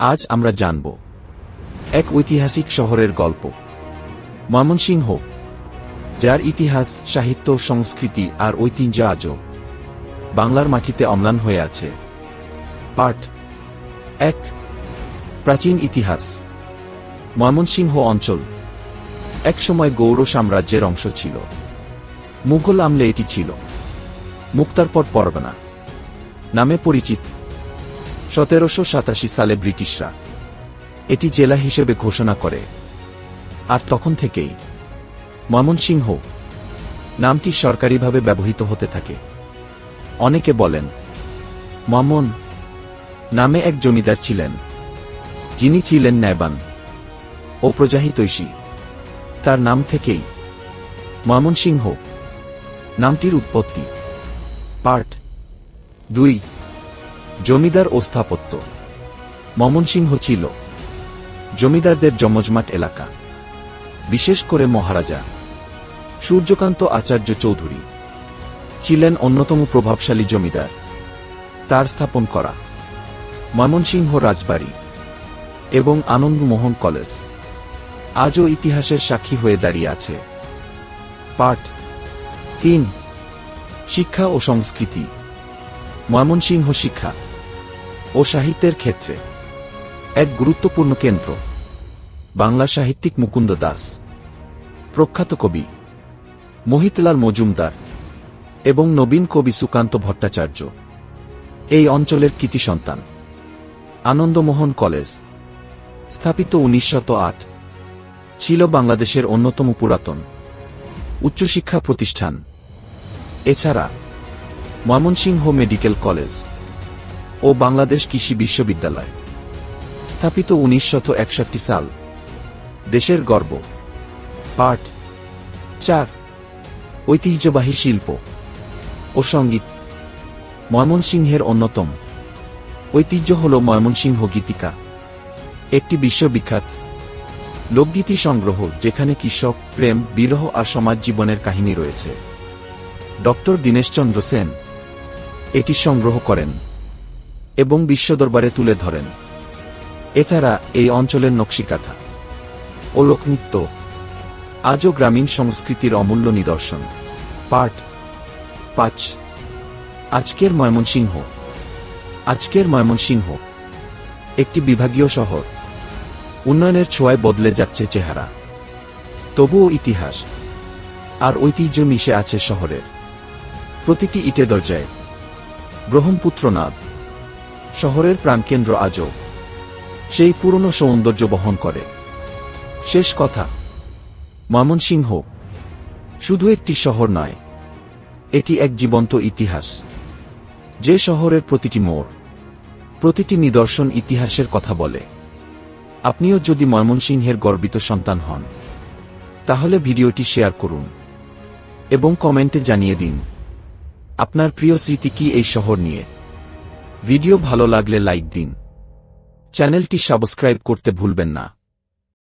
আজ আমরা জানব এক ঐতিহাসিক শহরের গল্প, ময়মনসিংহ, যার ইতিহাস, সাহিত্য, সংস্কৃতি আর ঐতিহ্য আজও বাংলার মাটিতে অম্লান হয়ে আছে। পার্ট ১। প্রাচীন ইতিহাস। ময়মনসিংহ অঞ্চল একসময় গৌড় সাম্রাজ্যের অংশ ছিল। মুঘল আমলে এটি ছিল মুক্তারপর পরগনা নামে পরিচিত। ১৭৮৭ সালে ব্রিটিশরা এটি জেলা হিসেবে ঘোষণা করে, আর তখন থেকেই ময়মনসিংহ নামটি সরকারিভাবে ব্যবহৃত হতে থাকে। অনেকে বলেন, ময়মন নামে এক জমিদার ছিলেন, যিনি ছিলেন ন্যায়বান ও প্রজাহিতৈষী। তার নাম থেকেই ময়মনসিংহ নামটির উৎপত্তি। পার্ট ২। জমিদার ও স্থাপত্য। ময়মনসিংহ ছিল জমিদারদের জমজমাট এলাকা। বিশেষ করে মহারাজা সূর্যকান্ত আচার্য চৌধুরী ছিলেন অন্যতম প্রভাবশালী জমিদার। তার স্থাপন করা ময়মনসিংহ রাজবাড়ি এবং আনন্দমোহন কলেজ আজও ইতিহাসের সাক্ষী হয়ে দাঁড়িয়ে আছে। পার্ট ৩। শিক্ষা ও সংস্কৃতি। ময়মনসিংহ শিক্ষা ও সাহিত্যের ক্ষেত্রে এক গুরুত্বপূর্ণ কেন্দ্র। বাংলা সাহিত্যিক মুকুন্দ দাস, প্রখ্যাত কবি মোহিতলাল মজুমদার এবং নবীন কবি সুকান্ত ভট্টাচার্য এই অঞ্চলের কৃতি সন্তান। আনন্দমোহন কলেজ, স্থাপিত ১৯০৮, ছিল বাংলাদেশের অন্যতম পুরাতন উচ্চশিক্ষা প্রতিষ্ঠান। এছাড়া ময়মনসিংহ মেডিকেল কলেজ ও বাংলাদেশ কৃষি বিশ্ববিদ্যালয়, স্থাপিত ১৯৬১ সাল, দেশের গর্ব। পার্ট ৪। ঐতিহ্যবাহী শিল্প ও সঙ্গীত। ময়মনসিংহের অন্যতম ঐতিহ্য হল ময়মনসিংহ গীতিকা, একটি বিশ্ববিখ্যাত লোকগীতি সংগ্রহ যেখানে কৃষক, প্রেম, বিরহ আর সমাজ জীবনের কাহিনী রয়েছে। ডক্টর দীনেশচন্দ্র সেন এটি সংগ্রহ করেন এবং বিশ্বদরবারে তুলে ধরেন। এছাড়া এই অঞ্চলের নকশিকাঁথা ও লোকনৃত্য আজও গ্রামীণ সংস্কৃতির অমূল্য নিদর্শন। পার্ট ৫। আজকের ময়মনসিংহ। আজকের ময়মনসিংহ একটি বিভাগীয় শহর। উন্নয়নের ছোঁয়ায় বদলে যাচ্ছে চেহারা, তবুও ইতিহাস আর ঐতিহ্য মিশে আছে শহরের প্রতিটি ইটে দরজায়। ব্রহ্মপুত্র নদ শহরের প্রাণকেন্দ্র আজও সেই পুরনো সৌন্দর্য বহন করে। শেষ কথা, ময়মনসিংহ শুধু একটি শহর নয়, এটি এক জীবন্ত ইতিহাস, যে শহরের প্রতিটি মোড়, প্রতিটি নিদর্শন ইতিহাসের কথা বলে। আপনিও যদি ময়মনসিংহের গর্বিত সন্তান হন, তাহলে ভিডিওটি শেয়ার করুন এবং কমেন্টে জানিয়ে দিন আপনার প্রিয় স্মৃতি কি এই শহর নিয়ে। ভিডিও ভালো লাগলে লাইক দিন, চ্যানেলটি সাবস্ক্রাইব করতে ভুলবেন না।